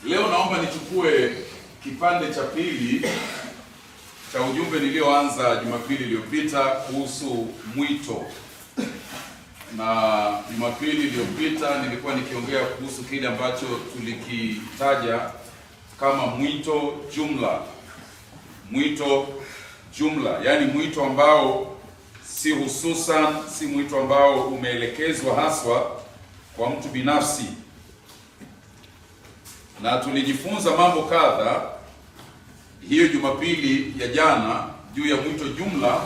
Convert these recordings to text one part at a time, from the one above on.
Leo naomba nichukue kipande cha pili cha ujumbe nilioanza Jumapili iliyopita kuhusu mwito. Na Jumapili iliyopita nilikuwa nikiongea kuhusu kile ambacho tulikitaja kama mwito jumla. Mwito jumla, yaani mwito ambao si hususan, si mwito ambao umeelekezwa haswa kwa mtu binafsi. Na tulijifunza mambo kadha hiyo Jumapili ya jana juu ya mwito jumla,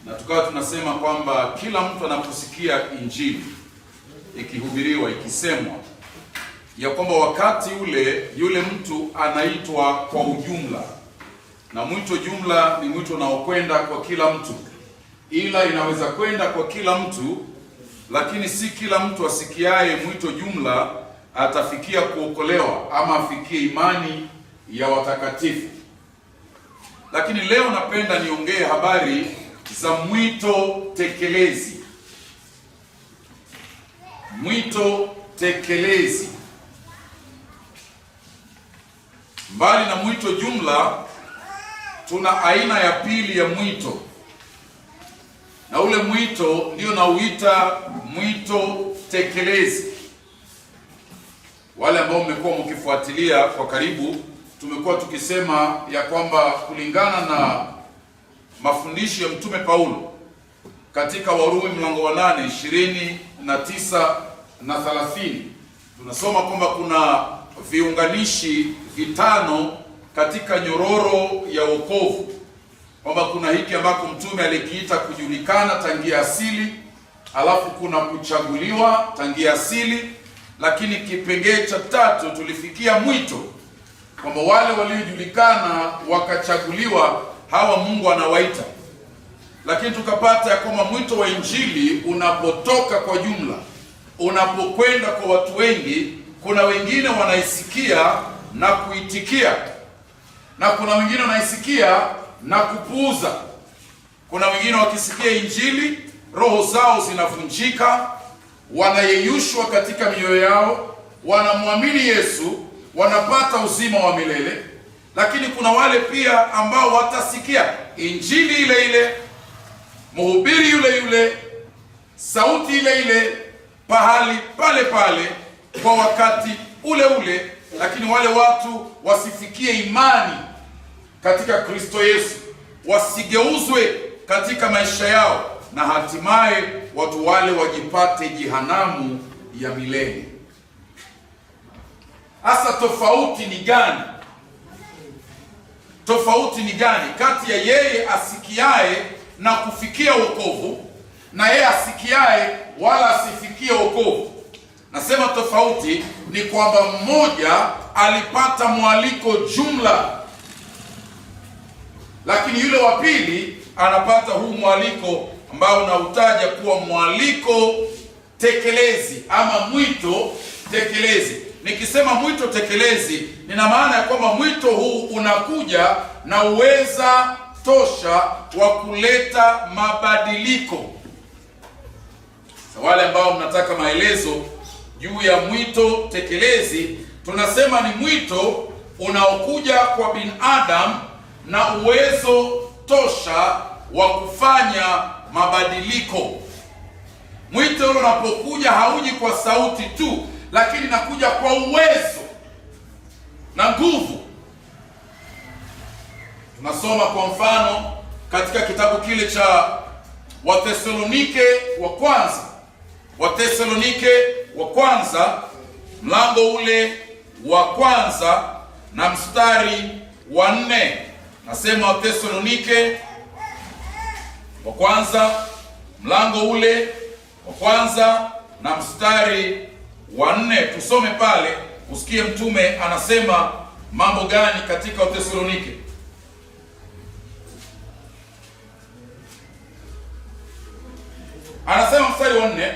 na tukawa tunasema kwamba kila mtu anaposikia injili ikihubiriwa, ikisemwa, ya kwamba wakati ule yule mtu anaitwa kwa ujumla. Na mwito jumla ni mwito unaokwenda kwa kila mtu, ila inaweza kwenda kwa kila mtu, lakini si kila mtu asikiaye mwito jumla atafikia kuokolewa ama afikie imani ya watakatifu. Lakini leo napenda niongee habari za mwito tekelezi. Mwito tekelezi. Mbali na mwito jumla, tuna aina ya pili ya mwito. Na ule mwito ndio nauita mwito tekelezi. Wale ambao mmekuwa mkifuatilia kwa karibu, tumekuwa tukisema ya kwamba kulingana na mafundisho ya Mtume Paulo katika Warumi mlango wa 8, 29 na 30, tunasoma kwamba kuna viunganishi vitano katika nyororo ya wokovu. Kwamba kuna hiki ambako Mtume alikiita kujulikana tangia asili, alafu kuna kuchaguliwa tangia asili, lakini kipengee cha tatu tulifikia mwito, kwamba wale waliojulikana wakachaguliwa, hawa Mungu anawaita. Lakini tukapata ya kwamba mwito wa injili unapotoka kwa jumla, unapokwenda kwa watu wengi, kuna wengine wanaisikia na kuitikia, na kuna wengine wanaisikia na kupuuza. Kuna wengine wakisikia injili roho zao zinavunjika, wanayeyushwa katika mioyo yao, wanamwamini Yesu, wanapata uzima wa milele. Lakini kuna wale pia ambao watasikia injili ile ile, mhubiri yule yule, sauti ile ile, pahali pale pale, kwa wakati ule ule, lakini wale watu wasifikie imani katika Kristo Yesu, wasigeuzwe katika maisha yao, na hatimaye watu wale wajipate jehanamu ya milele. Hasa tofauti ni gani? Tofauti ni gani kati ya yeye asikiaye na kufikia wokovu na yeye asikiaye wala asifikie wokovu? Nasema tofauti ni kwamba mmoja alipata mwaliko jumla, lakini yule wa pili anapata huu mwaliko ambao unautaja kuwa mwaliko tekelezi ama mwito tekelezi. Nikisema mwito tekelezi, nina maana ya kwamba mwito huu unakuja na uweza tosha wa kuleta mabadiliko. Wale ambao mnataka maelezo juu ya mwito tekelezi, tunasema ni mwito unaokuja kwa binadamu na uwezo tosha wa kufanya mabadiliko. Mwito unapokuja hauji kwa sauti tu, lakini nakuja kwa uwezo na nguvu. Tunasoma kwa mfano katika kitabu kile cha Wathesalonike wa kwanza mlango ule wa kwanza na mstari wa 4. Nasema Wathesalonike wa kwanza mlango ule wa kwanza na mstari wa 4. Tusome pale usikie mtume anasema mambo gani katika Wathesalonike. Anasema mstari wa 4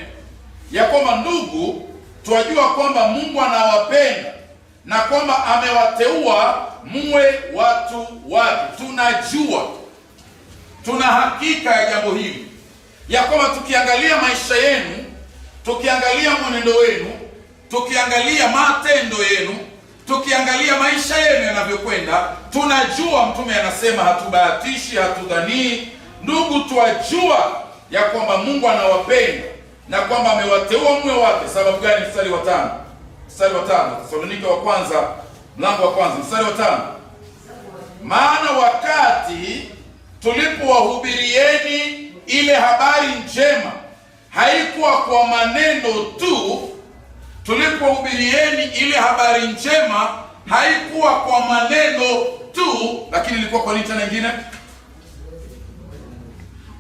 ya kwamba ndugu, twajua kwamba Mungu anawapenda na kwamba amewateua muwe watu wake. Tunajua, tuna hakika ya jambo hili, ya kwamba tukiangalia maisha yenu, tukiangalia mwenendo wenu, tukiangalia matendo yenu, tukiangalia maisha yenu yanavyokwenda, tunajua mtume anasema hatubahatishi, hatudhanii. Ndugu, twajua ya kwamba Mungu anawapenda na kwamba amewateua mwe wake. Sababu gani? Mstari wa 5, Thesalonika wa kwanza mlango wa kwanza mstari wa 5, maana wakati tulipowahubirieni ile habari njema, haikuwa kwa maneno tu. Tulipowahubirieni ile habari njema, haikuwa kwa maneno tu, lakini ilikuwa kwa nini tena nyingine?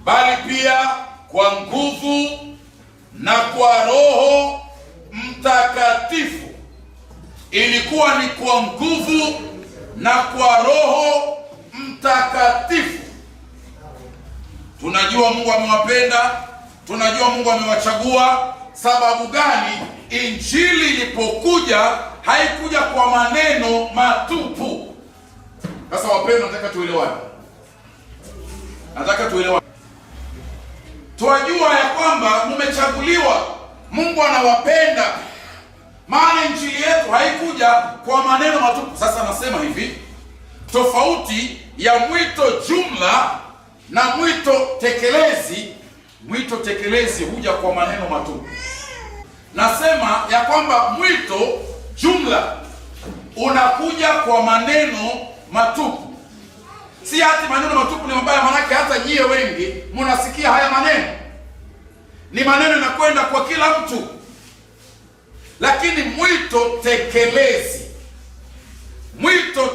Bali pia kwa nguvu na kwa Roho Mtakatifu. Ilikuwa ni kwa nguvu na kwa Roho Mtakatifu. Tunajua Mungu amewapenda, tunajua Mungu amewachagua. Sababu gani? Injili ilipokuja haikuja kwa maneno matupu. Sasa wapendwa, nataka tuelewane. Twajua ya kwamba mmechaguliwa, Mungu anawapenda, maana injili yetu haikuja kwa maneno matupu. Sasa nasema hivi, tofauti ya mwito jumla na mwito tekelezi. Mwito tekelezi huja kwa maneno matupu. Nasema ya kwamba mwito jumla unakuja kwa maneno matupu. Si hati maneno matupu ni mabaya, manake hata nyie wengi mnasikia haya maneno. Ni maneno yanakwenda kwa kila mtu. Lakini mwito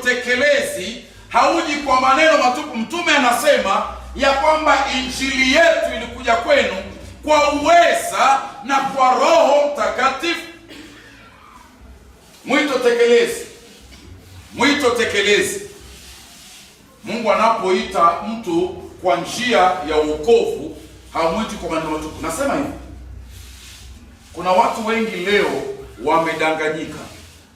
tekelezi hauji kwa maneno matupu. Mtume anasema ya kwamba injili yetu ilikuja kwenu kwa uweza na kwa Roho Mtakatifu. Mwito tekelezi. Mungu anapoita mtu kwa njia ya wokovu, hamwiti kwa maneno matupu. Nasema hivi, kuna watu wengi leo wamedanganyika.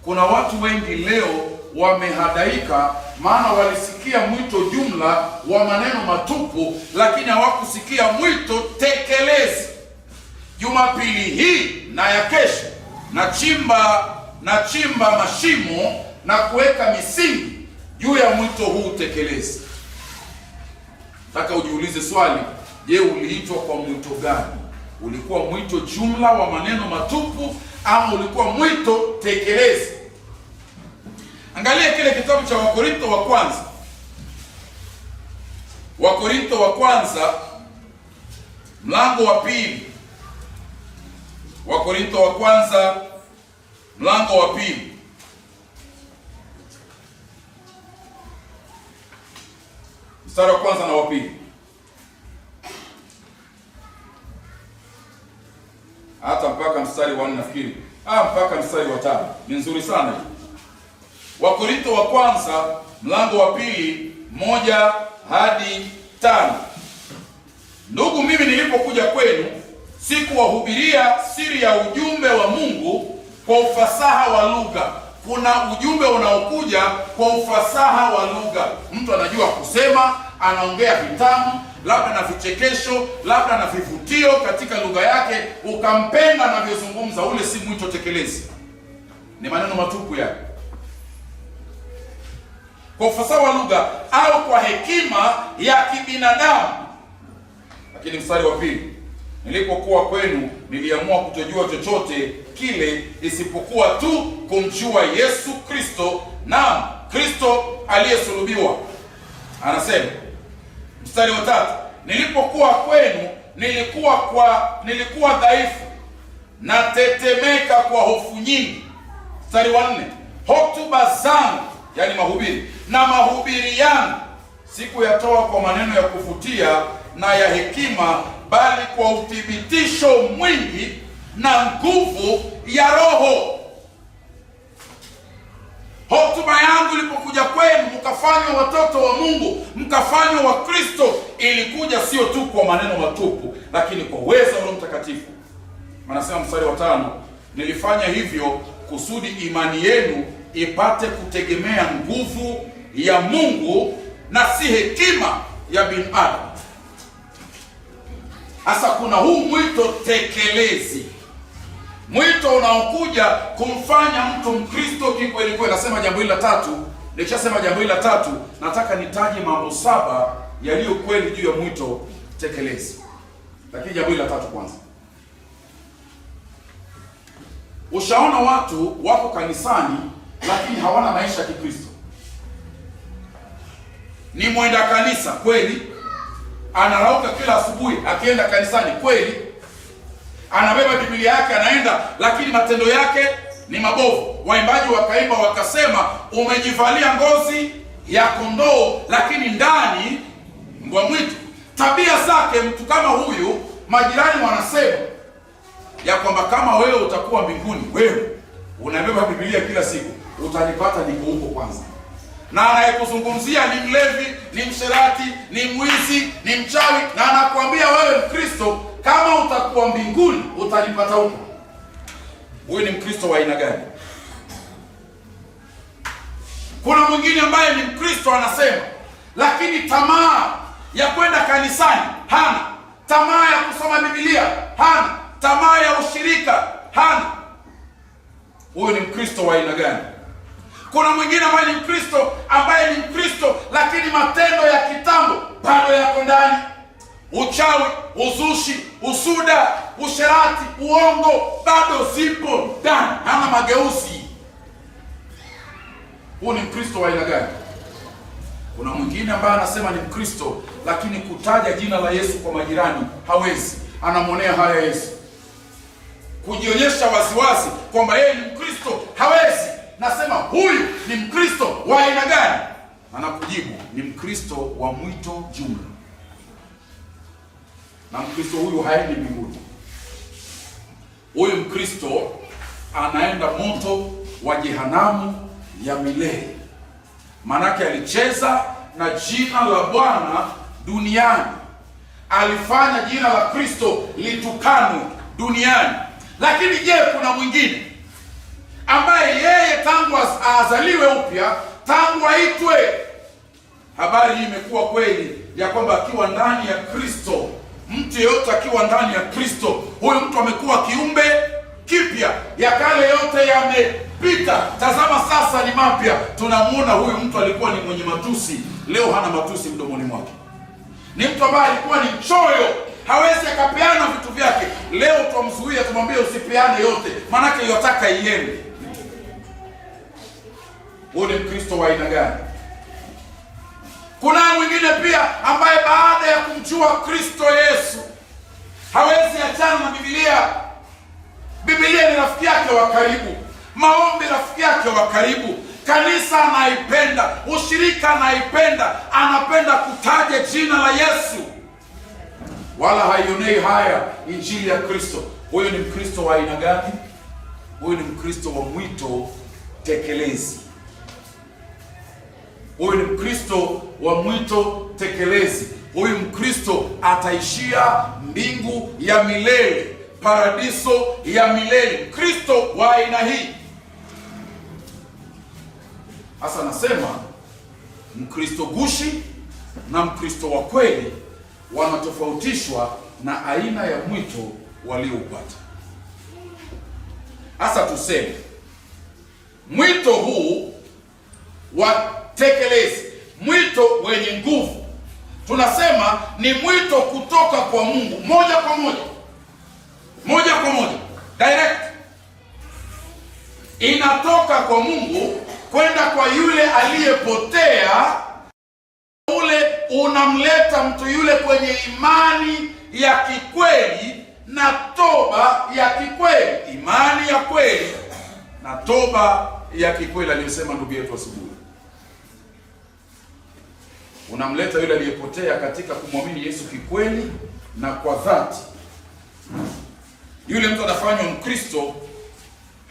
Kuna watu wengi leo wamehadaika, maana walisikia mwito jumla wa maneno matupu, lakini hawakusikia mwito tekelezi. Jumapili hii na ya kesho nachimba mashimo na kuweka misingi juu ya mwito huu tekelezi. Nataka ujiulize swali, je, uliitwa kwa mwito gani? Ulikuwa mwito jumla wa maneno matupu ama ulikuwa mwito tekelezi? Angalia kile kitabu cha Wakorintho wa kwanza. Wakorintho wa kwanza mlango wa 2. Wakorintho wa kwanza mlango wa 2. Mstari wa kwanza na wa 2. Hata mpaka mstari wa 4 nafikiri. Mpaka mstari wa 5. Ni nzuri sana hii. Wakorintho wa kwanza mlango wa 2, 1 hadi 5. Ndugu, mimi nilipokuja kwenu sikuwahubiria siri ya ujumbe wa Mungu kwa ufasaha wa lugha. Kuna ujumbe unaokuja kwa ufasaha wa lugha. Mtu anajua kusema, anaongea vitamu, labda na vichekesho, labda na vivutio katika lugha yake, ukampenda anavyozungumza. Ule si mwito tekelezi, ni maneno matupu yake. Kwa ufasaha wa lugha au kwa hekima ya kibinadamu. Lakini mstari wa 2, nilipokuwa kwenu niliamua kutojua chochote kile isipokuwa tu kumjua Yesu Kristo, na Kristo aliyesulubiwa. Anasema mstari wa 3, nilipokuwa kwenu nilikuwa dhaifu na tetemeka kwa hofu nyingi. Mstari wa 4, hotuba zangu, yani mahubiri na mahubiri yangu sikuyatoa kwa maneno ya kuvutia na ya hekima, bali kwa uthibitisho mwingi na nguvu ya Roho. Hotuba yangu ilipokuja kwenu, mkafanywa watoto wa Mungu, mkafanywa wa Kristo, ilikuja sio tu kwa maneno matupu, lakini kwa uwezo wa Roho Mtakatifu. Anasema mstari wa 5, nilifanya hivyo kusudi imani yenu ipate kutegemea nguvu ya Mungu na si hekima ya binadamu. Sasa kuna huu mwito tekelezi. mwito unaokuja kumfanya mtu Mkristo kikweli kweli. Nasema jambo hili la tatu. Nikishasema jambo hili la tatu, nataka nitaje mambo 7 yaliyo kweli juu ya mwito tekelezi. Lakini jambo hili la tatu kwanza. Ushaona watu wako kanisani lakini hawana maisha ya Kikristo. Ni mwenda kanisa kweli, anarauka kila asubuhi akienda kanisani kweli, anabeba Biblia yake anaenda, lakini matendo yake ni mabovu. Waimbaji wakaimba wakasema, umejivalia ngozi ya kondoo lakini ndani mbwa mwitu. Tabia zake mtu kama huyu, majirani wanasema ya kwamba kama wewe utakuwa mbinguni, wewe unabeba Biblia kila siku, utanipata niko huko kwanza. Na anayekuzungumzia ni mlevi, ni msherati, ni mwizi, ni mchawi, na anakuambia wewe Mkristo, kama utakuwa mbinguni utanipata huko. Huyu ni Mkristo wa aina gani? Kuna mwingine ambaye ni Mkristo anasema, lakini tamaa ya kwenda kanisani hana, tamaa ya kusoma Biblia hana, tamaa ya ushirika hana. Huyu ni Mkristo wa aina gani? Kuna mwingine ambaye ni Mkristo lakini matendo ya kitambo bado yako ndani. Uchawi, uzushi, usuda, usherati, uongo bado zipo ndani, hana mageuzi. Huyu ni Mkristo wa aina gani? Kuna mwingine ambaye anasema ni Mkristo lakini kutaja jina la Yesu kwa majirani hawezi, anamwonea haya Yesu. Kujionyesha waziwazi kwamba yeye ni Mkristo hawezi. Nasema huyu ni Mkristo wa aina gani? Anakujibu ni Mkristo wa mwito jumla. Na Mkristo huyu haendi mbinguni. Huyu Mkristo anaenda moto wa jehanamu ya milele. Manake alicheza na jina la Bwana duniani, alifanya jina la Kristo litukanwe duniani. Lakini je, kuna mwingine ambaye yeye tangu azaliwe upya, tangu aitwe, habari hii imekuwa kweli ya kwamba akiwa ndani ya Kristo, mtu yeyote akiwa ndani ya Kristo, huyu mtu amekuwa kiumbe kipya, ya kale yote yamepita, tazama sasa ni mapya. Tunamuona huyu mtu alikuwa ni mwenye matusi, leo hana matusi mdomoni mwake. Ni mtu ambaye alikuwa ni mchoyo, hawezi akapeana vitu vyake, leo tumzuia, tumwambie usipeane yote, manake yotaka iende. Huyu ni Mkristo wa aina gani? Kuna mwingine pia ambaye baada ya kumjua Kristo Yesu hawezi achana na Biblia. Biblia ni rafiki yake wa karibu, maombi rafiki yake wa karibu, kanisa anaipenda, ushirika anaipenda, anapenda kutaja jina la Yesu, wala haionei haya injili ya Kristo. Huyu ni Mkristo wa aina gani? Huyu ni Mkristo wa mwito tekelezi. Huyu ni Mkristo wa mwito tekelezi. Huyu Mkristo ataishia mbingu ya milele, paradiso ya milele. Mkristo wa aina hii. Hasa nasema Mkristo gushi na Mkristo wa kweli wanatofautishwa na aina ya mwito walioupata. Hasa tuseme mwito huu wa tekelezi, mwito wenye nguvu, tunasema ni mwito kutoka kwa Mungu moja kwa moja, direct. Inatoka kwa Mungu kwenda kwa yule aliyepotea, ule unamleta mtu yule kwenye imani ya kikweli na toba ya kikweli. Imani ya kweli na toba ya kikweli, aliyosema ndugu yetu asubuhi. Unamleta yule aliyepotea katika kumwamini Yesu kikweli na kwa dhati. Yule mtu anafanywa Mkristo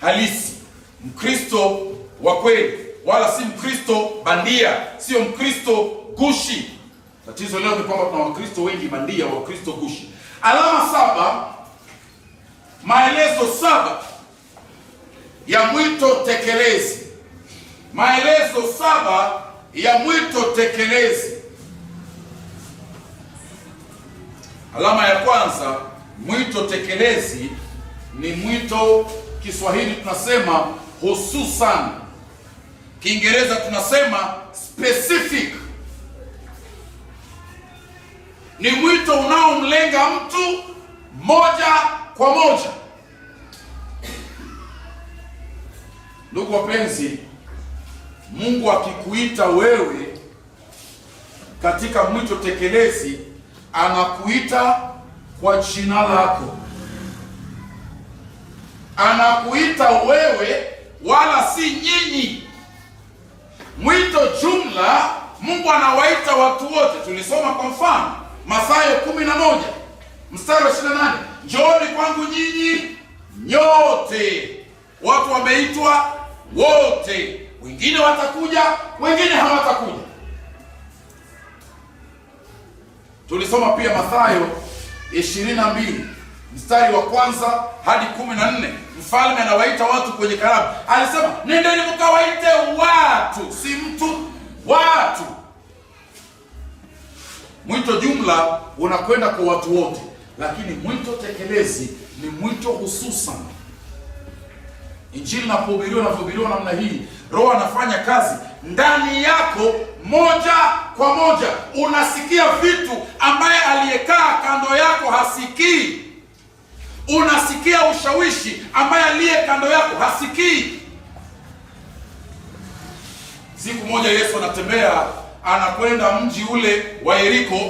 halisi, Mkristo wa kweli, wala si Mkristo bandia, sio Mkristo gushi. Tatizo leo ni kwamba kuna Wakristo wengi bandia, Wakristo gushi. Alama 7, maelezo 7 ya mwito tekelezi. Maelezo 7 ya mwito tekelezi. Alama ya kwanza, mwito tekelezi ni mwito, Kiswahili tunasema hususan, Kiingereza tunasema specific. Ni mwito unaomlenga mtu moja kwa moja. Ndugu wapenzi, Mungu akikuita wewe katika mwito tekelezi, anakuita kwa jina lako. Anakuita wewe, wala si nyinyi. Mwito jumla, Mungu anawaita watu wote. Tulisoma kwa mfano Mathayo 11 mstari wa 28, njooni kwangu nyinyi nyote. Watu wameitwa wote, wengine watakuja, wengine hawatakuja. Tulisoma pia Mathayo 22 mstari wa 1 hadi 14. Mfalme anawaita watu kwenye karamu, alisema nendeni mkawaite watu, si mtu, watu. Mwito jumla unakwenda kwa watu wote, lakini mwito tekelezi ni mwito hususan. Injili inapohubiriwa na kuhubiriwa namna hii, Roho anafanya kazi ndani yako moja kwa moja. Unasikia vitu ambaye aliyekaa kando yako hasikii. Unasikia ushawishi ambaye aliye kando yako hasikii. Siku moja Yesu anatembea, anakwenda mji ule wa Yeriko.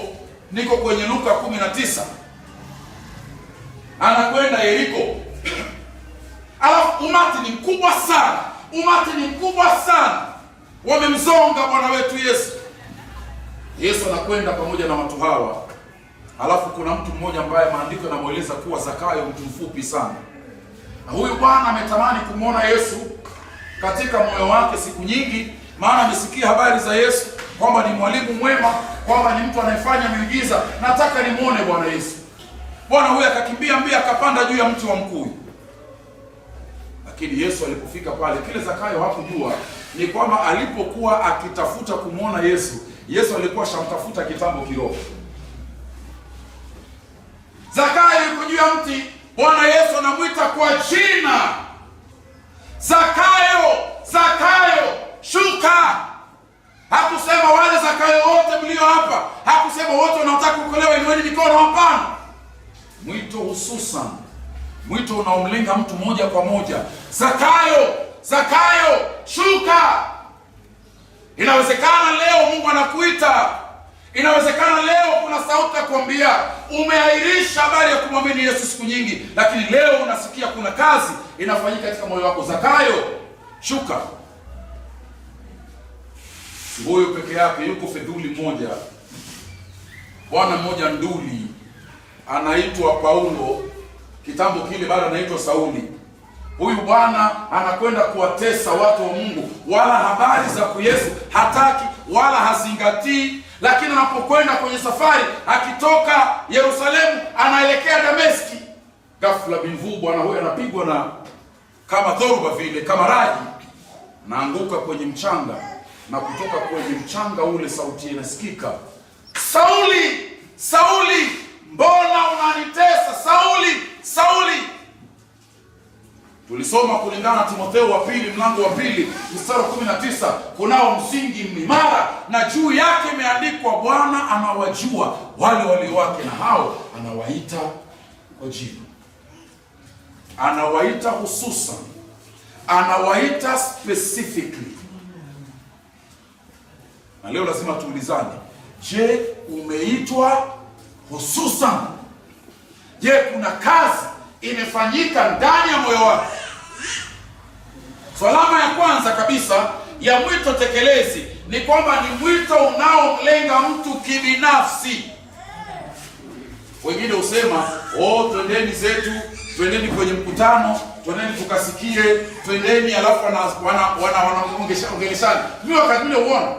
Niko kwenye Luka 19. Anakwenda Yeriko. Alafu umati ni mkubwa sana. Umati ni mkubwa sana. Wamemzonga Bwana wetu Yesu. Yesu anakwenda pamoja na watu hawa. Alafu kuna mtu mmoja ambaye maandiko yanamueleza kuwa Zakayo, mtu mfupi sana. Na huyu bwana ametamani kumwona Yesu katika moyo wake siku nyingi, maana amesikia habari za Yesu kwamba ni mwalimu mwema, kwamba ni mtu anayefanya miujiza. Nataka nimuone Bwana Yesu. Bwana huyu akakimbia mbio, akapanda juu ya mti wa mkuyu. Lakini Yesu alipofika pale, kile Zakayo hakujua ni kwamba alipokuwa akitafuta kumwona Yesu, Yesu alikuwa shamtafuta kitambo kiroho. Zakayo yuko juu ya mti, Bwana Yesu anamwita kwa jina, Zakayo, Zakayo, shuka. Hakusema wale Zakayo wote mlio hapa, hakusema wote wanaotaka kuokolewa inueni mikono, hapana. Mwito hususan, mwito unaomlenga mtu moja kwa moja. Zakayo, Zakayo, shuka. Inawezekana leo Mungu anakuita. Inawezekana leo kuna sauti ya kuambia umeahirisha habari ya kumwamini Yesu siku nyingi, lakini leo unasikia kuna kazi inafanyika katika moyo wako. Zakayo, shuka. Si huyo peke yake, yuko fedhuli mmoja, bwana mmoja nduli, anaitwa Paulo. Kitambo kile bado anaitwa Sauli. Huyu bwana anakwenda kuwatesa watu wa Mungu, wala habari za Yesu hataki wala hazingatii. Lakini anapokwenda kwenye safari, akitoka Yerusalemu anaelekea Dameski, ghafla binvu bwana huyu anapigwa na kama dhoruba vile, kama radi, naanguka kwenye mchanga. Na kutoka kwenye mchanga ule sauti inasikika, Sauli, Sauli, mbona unanitesa? Sauli, Sauli. Tulisoma kulingana na Timotheo wa pili mlango wa 2 mstari wa 19, kunao msingi imara na juu yake imeandikwa, Bwana anawajua wale walio wake, na hao anawaita kwa jina. Anawaita hususan, anawaita specifically. Na leo lazima tuulizane, je, umeitwa hususan? Je, kuna kazi imefanyika ndani ya moyo wako? Alama ya kwanza kabisa ya mwito tekelezi ni kwamba ni mwito unaomlenga mtu kibinafsi. Wengine husema, twendeni zetu, twendeni kwenye mkutano, twendeni tukasikie, twendeni, alafu wanaongeleshana. Mimi wakati ule uona,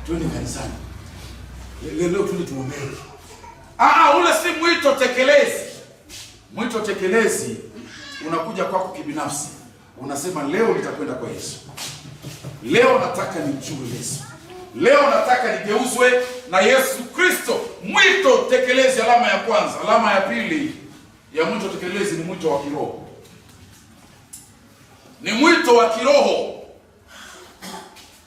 twende kanisani. Leo twende tuombe. Ule si mwito tekelezi. Mwito tekelezi unakuja kwako kibinafsi. Unasema leo nitakwenda kwa Yesu. Leo nataka nimjue Yesu. Leo nataka nigeuzwe na Yesu Kristo. Mwito tekelezi, alama ya kwanza. Alama ya pili ya mwito tekelezi ni mwito wa kiroho. ni mwito wa kiroho.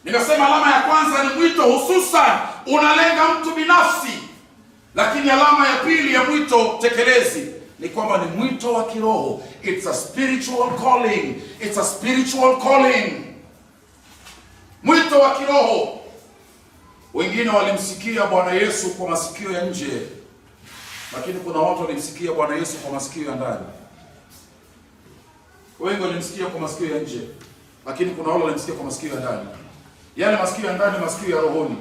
Nikasema alama ya kwanza ni mwito hususan unalenga mtu binafsi, lakini alama ya pili ya mwito tekelezi ni kwamba ni mwito wa kiroho. It's a spiritual calling. It's a spiritual calling. Mwito wa kiroho. Wengine walimsikia Bwana Yesu kwa masikio ya nje, lakini kuna watu walimsikia Bwana Yesu kwa masikio ya ndani. Wengi walimsikia kwa masikio ya nje, lakini kuna wale walimsikia kwa masikio ya ndani. Yale masikio ya ndani, masikio ya rohoni.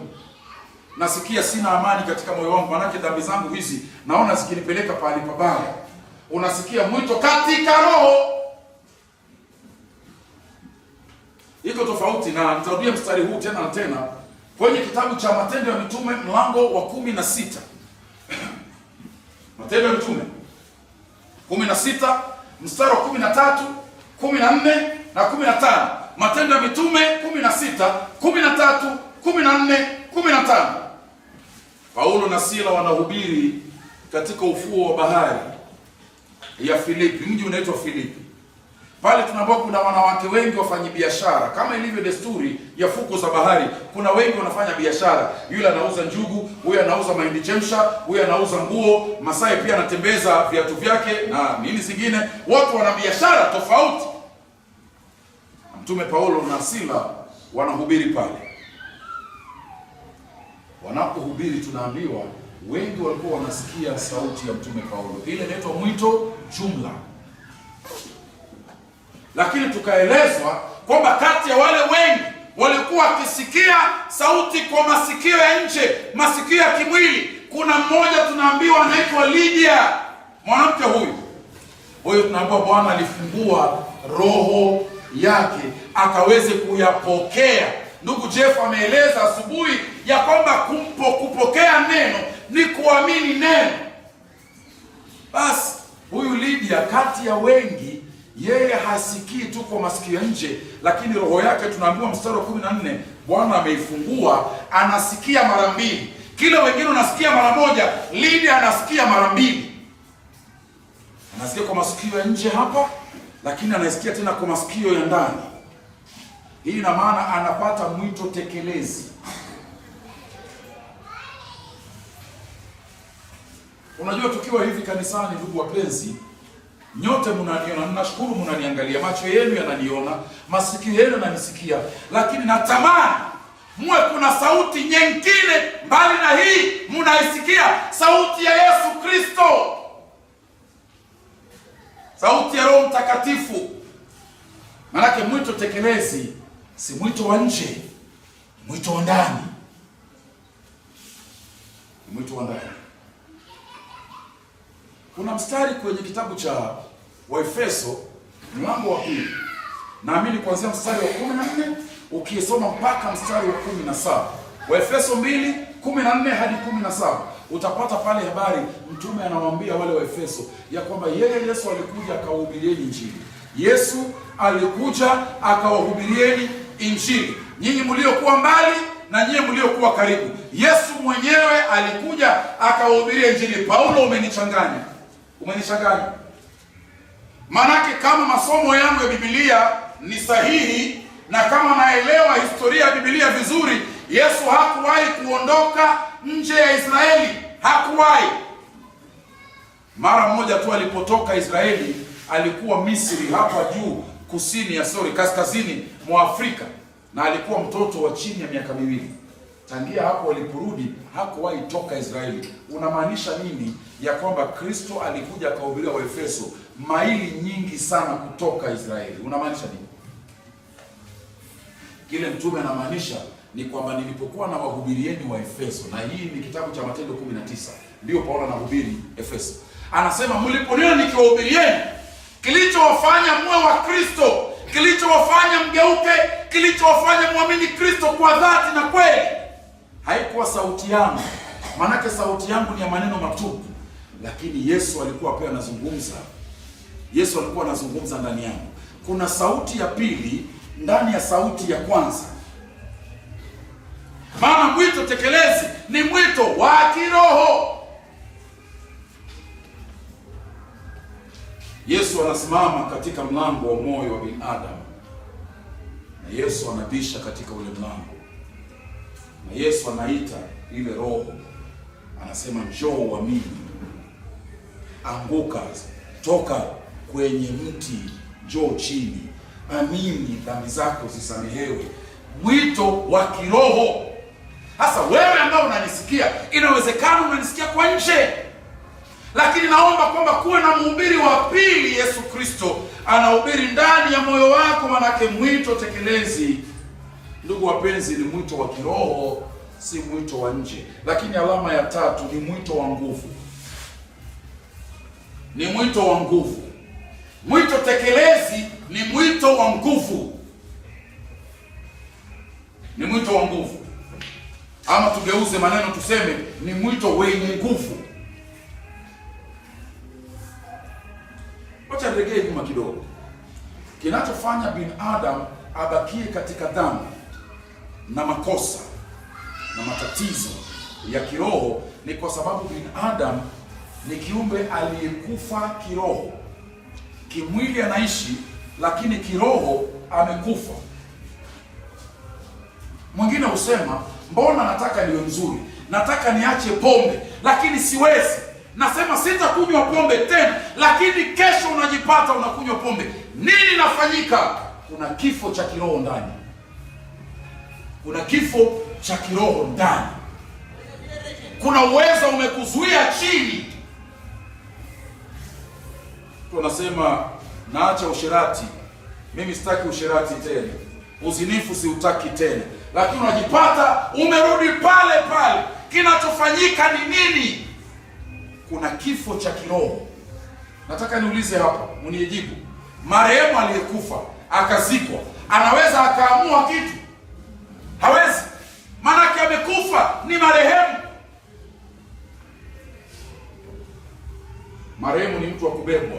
Nasikia sina amani katika moyo wangu, manake dhambi zangu hizi naona zikinipeleka pahali pabaya. Unasikia mwito katika roho. Iko tofauti, na nitarudia mstari huu tena na tena kwenye kitabu cha Matendo ya Mitume mlango wa 16. Matendo ya Mitume 16 mstari wa 13, 14 na 15. Matendo ya Mitume 16, 13, 14, 15. Paulo na Sila wanahubiri katika ufuo wa bahari ya Filipi, mji unaitwa Filipi. Pale tunaambiwa kuna wanawake wengi wafanyabiashara, kama ilivyo desturi ya fuko za bahari. Kuna wengi wanafanya biashara, yule anauza njugu, huyu anauza mahindi chemsha, huyu anauza nguo, Masai pia anatembeza viatu vyake na nini zingine. Watu wana biashara tofauti. Mtume Paulo na Sila wanahubiri pale. Wanapohubiri tunaambiwa wengi walikuwa wanasikia sauti ya Mtume Paulo. Ile inaitwa mwito jumla. Lakini tukaelezwa kwamba kati ya wale wengi walikuwa wakisikia sauti kwa masikio ya nje, masikio ya kimwili, kuna mmoja tunaambiwa anaitwa Lydia. Mwanamke huyu tunaambiwa Bwana alifungua roho yake akaweze kuyapokea. Ndugu Jeff ameeleza asubuhi ya kwamba kupokea neno ni kuamini neno. Basi huyu Lydia kati ya wengi, yeye hasikii tu kwa masikio ya nje, lakini roho yake tunaambiwa mstari wa 14 Bwana ameifungua, anasikia mara mbili. Kile wengine unasikia mara moja, Lydia anasikia mara mbili. Anasikia kwa masikio ya nje hapa, lakini anasikia tena kwa masikio ya ndani. Hii ina maana anapata mwito tekelezi. Unajua tukiwa hivi kanisani, ndugu wapenzi, nyote mnaniona, ninashukuru mnaniangalia, macho yenu yananiona, masikio yenu yananisikia, lakini natamani muwe kuna sauti nyingine mbali na hii mnaisikia, sauti ya Yesu Kristo, sauti ya Roho Mtakatifu. Maana mwito tekelezi si mwito wa nje, mwito wa ndani. Mwito wa ndani. Kuna mstari kwenye kitabu cha Waefeso mlango wa 2. Naamini kuanzia mstari wa 14 ukisoma mpaka mstari wa 17. Waefeso 2:14 hadi 17. Utapata pale habari mtume anawaambia wale Waefeso ya kwamba yeye Yesu alikuja akawahubirieni Injili. Yesu alikuja akawahubirieni Injili. Nyinyi mliokuwa mbali na nyinyi mliokuwa karibu. Yesu mwenyewe alikuja akawahubiria Injili. Paulo, umenichanganya. Manake kama masomo yangu ya Biblia ni sahihi na kama naelewa historia ya Biblia vizuri, Yesu hakuwahi kuondoka nje ya Israeli. Hakuwahi. Mara moja tu alipotoka Israeli alikuwa Misri, hapa juu kaskazini mwa Afrika, na alikuwa mtoto wa chini ya miaka 2. Tangia hapo aliporudi hakuwahi toka Israeli. Unamaanisha nini? Ya kwamba Kristo alikuja akahubiria Waefeso maili nyingi sana kutoka Israeli. Unamaanisha nini? Kile mtume anamaanisha ni kwamba nilipokuwa na wahubirieni wa Efeso, na hii ni kitabu cha Matendo 19, ndio Paulo anahubiri Efeso. Anasema mliponiona nikiwahubirieni, kilichowafanya muwe wa Kristo, kilichowafanya mgeuke, kilichowafanya muamini Kristo kwa dhati na kweli, haikuwa sauti yangu. Maanake sauti yangu ni ya maneno matupu, lakini Yesu alikuwa pia anazungumza. Yesu alikuwa anazungumza ndani yangu. Kuna sauti ya pili ndani ya sauti ya kwanza. Maana mwito tekelezi ni mwito wa kiroho. Yesu anasimama katika mlango wa moyo wa binadamu. na Yesu anabisha katika ule mlango, na Yesu anaita ile roho, anasema njoo uamini. Anguka, toka kwenye mti, njoo chini, amini, dhambi zako zisamehewe. Mwito wa kiroho. Sasa wewe ambao unanisikia, inawezekana unanisikia kwa nje, lakini naomba kwamba kuwe na mhubiri wa pili, Yesu Kristo anahubiri ndani ya moyo wako, manake mwito tekelezi, ndugu wapenzi, ni mwito wa kiroho, si mwito wa nje. Lakini alama ya tatu ni mwito wa nguvu. Ni mwito wa nguvu. Mwito tekelezi ni mwito wa nguvu. Ni mwito wa nguvu. Ama tugeuze maneno tuseme ni mwito wenye nguvu. Wacha regee nyuma kidogo. Kinachofanya binadamu abakie katika dhambi na makosa na matatizo ya kiroho ni kwa sababu binadamu ni kiumbe aliyekufa kiroho. Kimwili anaishi, lakini kiroho amekufa. Mwingine husema, mbona nataka niwe mzuri, nataka niache pombe, lakini siwezi. Nasema sitakunywa pombe tena, lakini kesho unajipata unakunywa pombe. Nini nafanyika? Kuna kifo cha kiroho ndani. Kuna kifo cha kiroho ndani. Kuna uwezo umekuzuia chini. Tunasema naacha usherati, mimi sitaki usherati tena, uzinifu siutaki tena, lakini unajipata umerudi pale pale. Kinachofanyika ni nini? Kuna kifo cha kiroho. Nataka niulize hapa, mnijibu. Marehemu aliyekufa akazikwa, anaweza akaamua kitu? Hawezi, maanake amekufa, ni marehemu. Marehemu ni mtu wa kubebwa.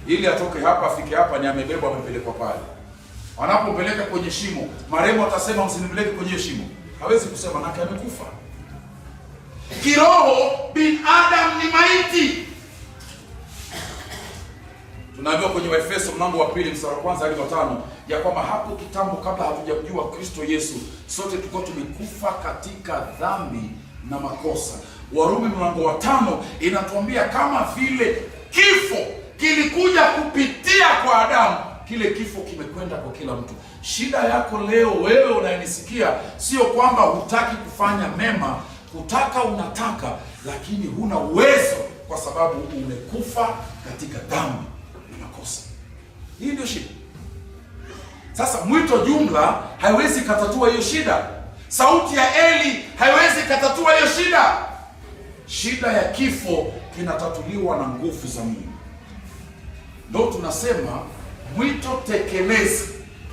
Ili atoke hapa afike hapa, ni amebebwa, amepelekwa pale. Wanapopeleka kwenye shimo, marehemu atasema msinipeleke kwenye shimo? Hawezi kusema, maana amekufa. Kiroho binadamu ni maiti. Tunaambiwa kwenye Waefeso mlango wa 2 mstari wa 1 hadi 5 ya kwamba hapo kitambo, kabla hatujamjua Kristo Yesu, sote tulikuwa tumekufa katika dhambi na makosa. Warumi mlango wa 5 inatuambia kama vile kifo kilikuja kupitia kwa Adamu, kile kifo kimekwenda kwa kila mtu. Shida yako leo, wewe unayenisikia, sio kwamba hutaki kufanya mema. Kutaka unataka, lakini huna uwezo kwa sababu umekufa katika dhambi na makosa. Hii ndio shida. Sasa mwito jumla haiwezi katatua hiyo shida. Sauti ya Eli haiwezi katatua hiyo shida. Shida ya kifo kinatatuliwa na nguvu za Mungu. Ndio tunasema mwito tekelezi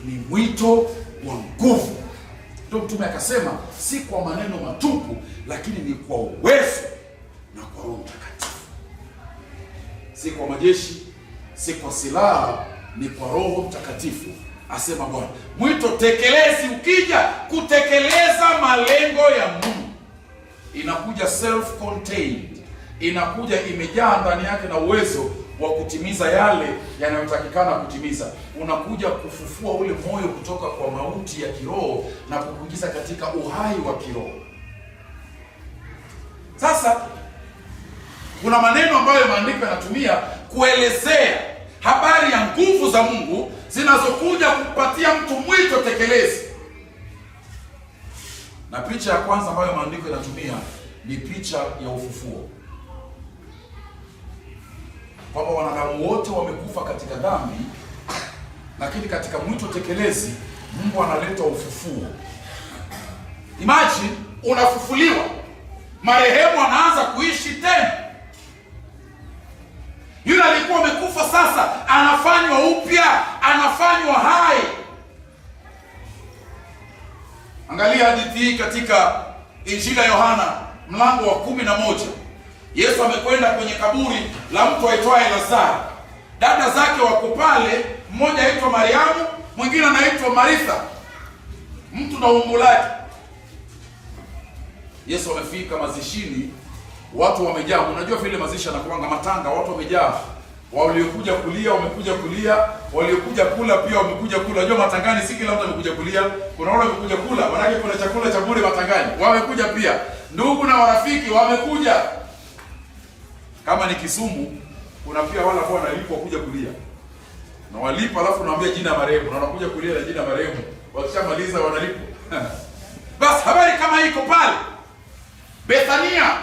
ni mwito wa nguvu. Ndio Mtume akasema si kwa maneno matupu, lakini ni kwa uwezo na kwa Roho Mtakatifu. Si kwa majeshi, si kwa silaha, ni kwa Roho Mtakatifu, asema Bwana. Mwito tekelezi ukija kutekeleza malengo ya Mungu, inakuja self contained, inakuja imejaa ndani yake na uwezo wa kutimiza yale yanayotakikana kutimiza. Unakuja kufufua ule moyo kutoka kwa mauti ya kiroho na kukuingiza katika uhai wa kiroho. Sasa kuna maneno ambayo maandiko yanatumia kuelezea habari ya nguvu za Mungu zinazokuja kupatia mtu mwito tekelezi. Na picha ya kwanza ambayo maandiko yanatumia ni picha ya ufufuo, kwamba wanadamu wote wamekufa katika dhambi, lakini katika mwito tekelezi Mungu analeta ufufuo. Imagine unafufuliwa, marehemu anaanza kuishi tena. Yule alikuwa amekufa sasa anafanywa upya, anafanywa hai. Angalia hadithi hii katika Injili ya Yohana mlango wa 11. Yesu amekwenda kwenye kaburi la mtu aitwaye Lazaro. Dada zake wako pale, mmoja aitwa Mariamu, mwingine anaitwa Maritha, mtu na umbu lake. Yesu amefika mazishini, watu wamejaa. Unajua vile mazishi yanakuanga matanga, watu wamejaa. Waliokuja kulia wamekuja kulia, waliokuja kula pia wamekuja kula. Unajua matangani si kila mtu amekuja kulia. Kuna wale wamekuja kula, maana kuna chakula cha bure matangani. Wamekuja pia. Ndugu na marafiki wamekuja. Kama ni Kisumu, kuna pia wale ambao wanalipwa kuja kulia. Na walipa alafu naambia jina marehemu, na wanakuja kulia na jina marehemu. Wakishamaliza wanalipwa. Basi habari kama iko pale Bethania.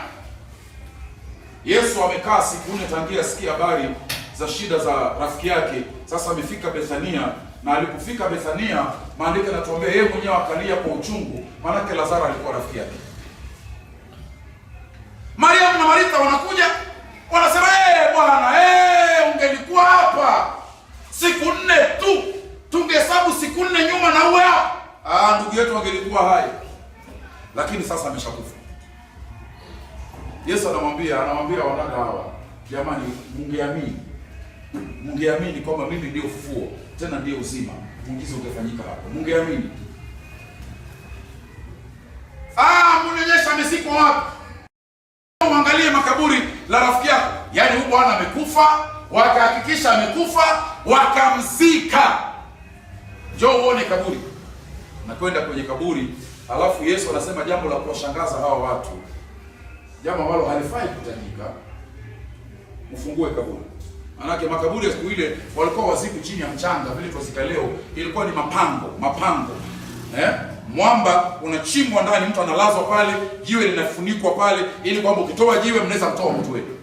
Yesu amekaa siku 4 tangia sikia habari za shida za rafiki yake. Sasa amefika Bethania, na alipofika Bethania, maandiko yanatuambia yeye mwenyewe akalia kwa uchungu, maana Lazaro alikuwa rafiki yake. Mariamu na Martha wanakuja, wanasema Bwana, ungelikuwa hapa siku 4 tu, tungehesabu siku 4 nyuma na uwe hapa, ndugu yetu angelikuwa hai. Lakini sasa ameshakufa. Yesu anamwambia wanadada hawa, jamani, mungeamini kwamba mimi ndio ufufuo tena ndio uzima, muujiza ungefanyika hapo. Mungeamini. Mnaonyesha amezikwa wapi? Uangalie makaburi la rafiki yako. Yaani huyu bwana amekufa, wakahakikisha amekufa, wakamzika. Njoo uone kaburi. Na kwenda kwenye kaburi, alafu Yesu anasema jambo la kuwashangaza hawa watu. Jambo ambalo halifai kutajika. Mfungue kaburi. Manake makaburi ya siku ile walikuwa waziku chini ya mchanga, vile tuzika leo ilikuwa ni mapango. Mwamba unachimbwa ndani, mtu analazwa pale, jiwe linafunikwa pale, ili kwamba ukitoa jiwe mnaweza mtoa mtu wetu.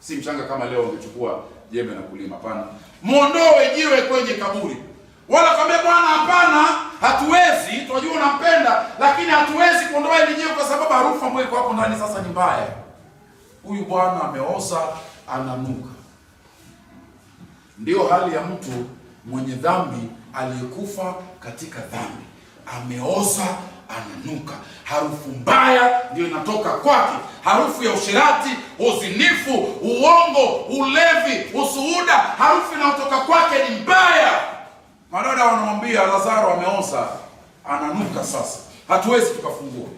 Si mchanga kama leo ungechukua jembe na kulima, hapana. Muondoe jiwe kwenye kaburi. Wala kwambia Bwana, hapana, hatuwezi, tunajua unampenda, lakini hatuwezi kuondoa ile jiwe kwa sababu harufu ambayo iko hapo ndani sasa ni mbaya. Huyu bwana ameoza, ananuka. Ndio hali ya mtu mwenye dhambi aliyekufa katika dhambi. Ameoza, ananuka. Harufu mbaya ndio inatoka kwake. Harufu ya usherati, uzinifu, uongo, ulevi, usuhuda, harufu inayotoka kwake ni mbaya. Madada wanamwambia Lazaro ameoza, ananuka sasa. Hatuwezi tukafungua.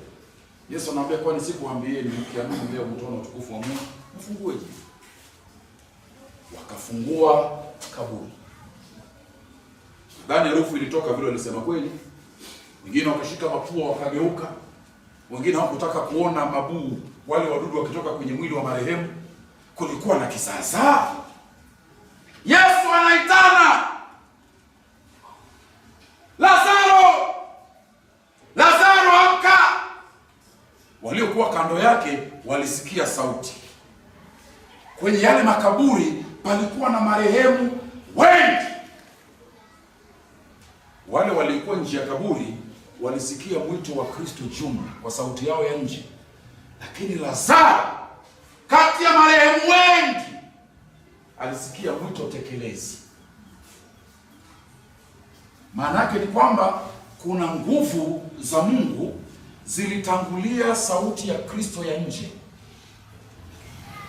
Yesu anamwambia, kwani sikuambieni mkiamini leo mtaona utukufu wa Mungu? Mfungueje? Wakafungua kaburi. Ndani harufu ilitoka vile walisema kweli. Wengine wakashika mapua wakageuka. Wengine hawakutaka kuona mabuu, wale wadudu wakitoka kwenye mwili wa marehemu. Kulikuwa na kisasa. Yesu anaitana, Lazaro! Lazaro, amka! Waliokuwa kando yake walisikia sauti. Kwenye yale makaburi palikuwa na marehemu wengi. Wale walikuwa nje ya kaburi walisikia mwito wa Kristo jumla kwa sauti yao ya nje. Lakini Lazaro, kati ya marehemu wengi, alisikia mwito tekelezi. Maana yake ni kwamba kuna nguvu za Mungu zilitangulia sauti ya Kristo ya nje.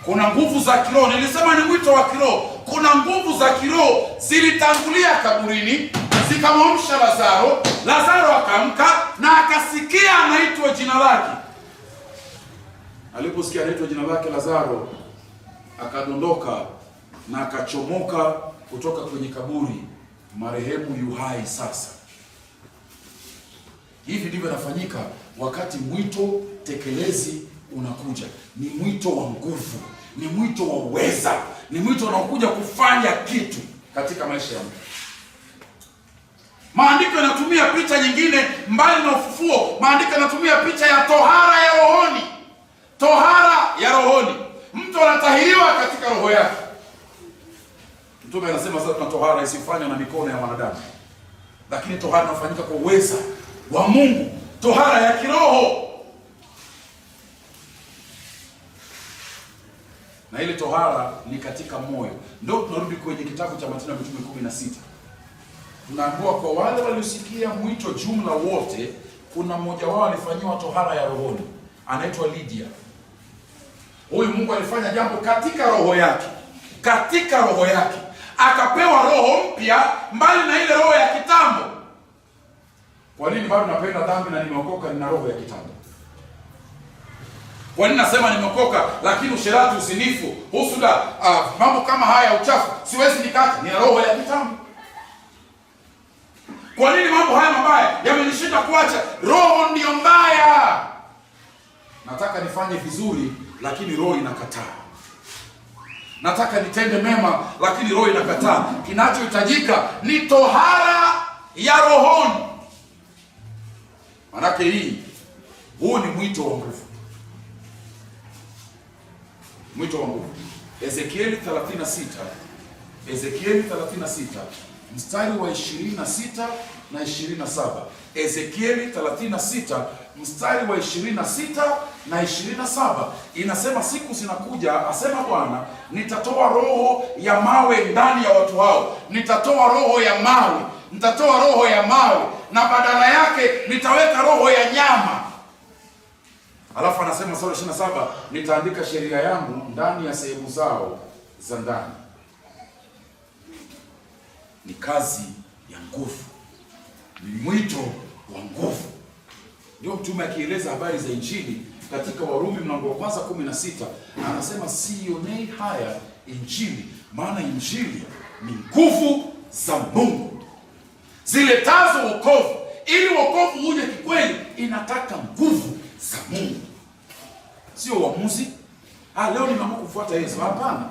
Kuna nguvu za kiroho, nilisema ni mwito wa kiroho. Kuna nguvu za kiroho zilitangulia kaburini, zikamwamsha Lazaro. Lazaro akaamka na akasikia anaitwa jina lake. Aliposikia anaitwa jina lake, Lazaro akadondoka na akachomoka kutoka kwenye kaburi. Marehemu yu hai sasa. Hivi ndivyo inafanyika wakati mwito tekelezi unakuja. Ni mwito wa nguvu, ni mwito wa uweza, ni mwito unaokuja kufanya kitu katika maisha ya mtu. Maandiko yanatumia picha nyingine mbali na ufufuo. Maandiko yanatumia picha ya tohara ya rohoni. Tohara ya rohoni. Mtu anatahiriwa katika roho yake. Mtume anasema sasa tuna tohara isifanywe na mikono ya wanadamu, lakini tohara inafanyika kwa uweza wa Mungu, tohara ya kiroho. Na ile tohara ni katika moyo. Ndio tunarudi kwenye kitabu cha Matendo ya Mitume 16. Tunaambiwa kwa wale waliosikia mwito jumla wote, kuna mmoja wao alifanywa tohara ya rohoni, anaitwa Lydia. Huyu Mungu alifanya jambo katika roho yake. Katika roho yake akapewa roho mpya mbali na ile roho ya kitambo. Kwa nini bado napenda dhambi na nimeokoka nina roho ya kitambo? Kwa nini nasema nimeokoka lakini usherati, usinifu, husuda, mambo kama haya, uchafu siwezi nikata? Ni roho ya kitambo. Kwa nini mambo haya mabaya yamenishinda kuacha? Roho ndio mbaya. Nataka nifanye vizuri lakini roho inakataa. Nataka nitende mema lakini roho inakataa. Kinachohitajika ni tohara ya rohoni. Manake huu ni mwito wa nguvu. Mwito wa nguvu. Ezekieli 36 mstari wa 26 na 27. Ezekieli 36 mstari wa 26 na 27 inasema, siku zinakuja, asema Bwana, nitatoa roho ya mawe ndani ya watu hao. Nitatoa roho ya mawe, nitatoa roho ya mawe, na badala yake nitaweka roho ya nyama. Alafu anasema sura 27, nitaandika sheria yangu ndani ya sehemu zao za ndani. Ni kazi ya nguvu, ni mwito wa nguvu. Ndio mtume akieleza habari za injili katika Warumi mlango wa kwanza 16, anasema sionei haya injili, maana injili ni nguvu za Mungu ziletazo wokovu. Ili wokovu uje kikweli, inataka nguvu za Mungu, sio uamuzi. Leo nimeamua kufuata Yesu. Hapana.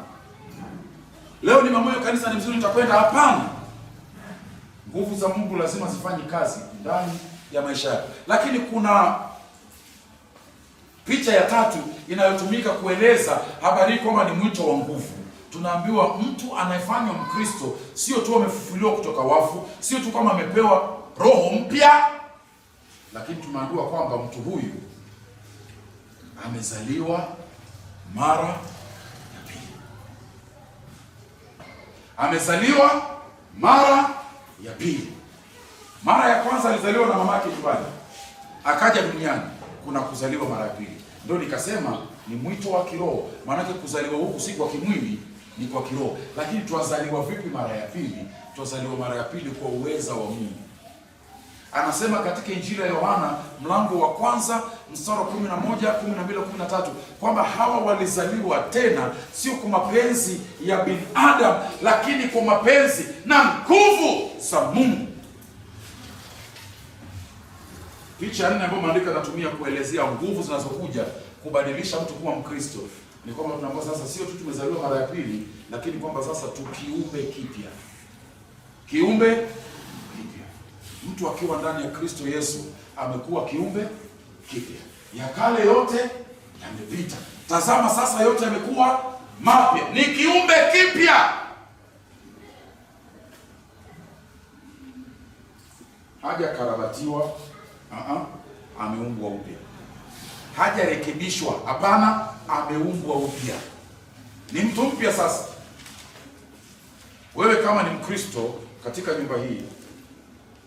Leo nimeamua kanisa ni mzuri, nitakwenda. Hapana. Nguvu za Mungu lazima zifanye kazi ndani ya maisha yako. Lakini kuna picha ya tatu inayotumika kueleza habari kwamba ni mwito wa nguvu. Tunaambiwa mtu anayefanywa Mkristo sio tu amefufuliwa kutoka wafu, sio tu kama amepewa roho mpya, lakini tunaambiwa kwamba mtu huyu amezaliwa mara ya pili. Amezaliwa mara ya pili. Mara ya kwanza alizaliwa na mamake nyumbani, akaja duniani. Kuna kuzaliwa mara ya pili. Ndio nikasema ni mwito wa kiroho, maana kuzaliwa huku si kwa kimwili, ni kwa kiroho. Lakini tuwazaliwa vipi mara ya pili? Tuwazaliwa mara ya pili kwa uweza wa Mungu. Anasema katika Injili ya Yohana mlango wa kwanza mstari wa 11, 12, 13 kwamba hawa walizaliwa tena sio kwa mapenzi ya binadamu, lakini kwa mapenzi na nguvu za Mungu. Picha nne ambayo maandiko yanatumia kuelezea nguvu zinazokuja kubadilisha mtu kuwa Mkristo ni kwamba tunaambiwa sasa sio tu tumezaliwa mara ya pili, lakini kwamba sasa tukiumbe kipya. Kiumbe kipya. Mtu akiwa ndani ya Kristo Yesu amekuwa kiumbe kipya. Ya kale yote yamepita, tazama sasa yote yamekuwa mapya. Ni kiumbe kipya. Haja karabatiwa, ameumbwa upya. Hajarekebishwa, hapana, ameumbwa upya. Ni mtu mpya sasa. Wewe kama ni Mkristo katika nyumba hii,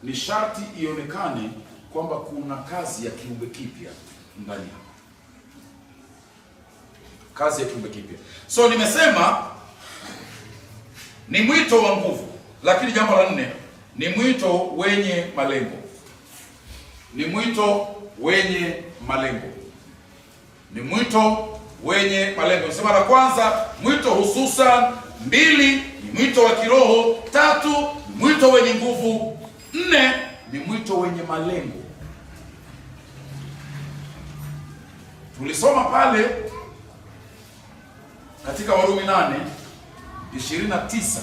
ni sharti ionekane kwamba kuna kazi ya kiumbe kipya ndani yako. Kazi ya kiumbe kipya. So nimesema ni mwito wa nguvu, lakini jambo la nne ni mwito wenye malengo. Ni mwito wenye malengo. Ni mwito wenye malengo. Nasema la kwanza, mwito hususan. 2, ni mwito wa kiroho. 3, ni mwito wenye nguvu. 4, ni mwito wenye malengo. Tulisoma pale katika Warumi 8:29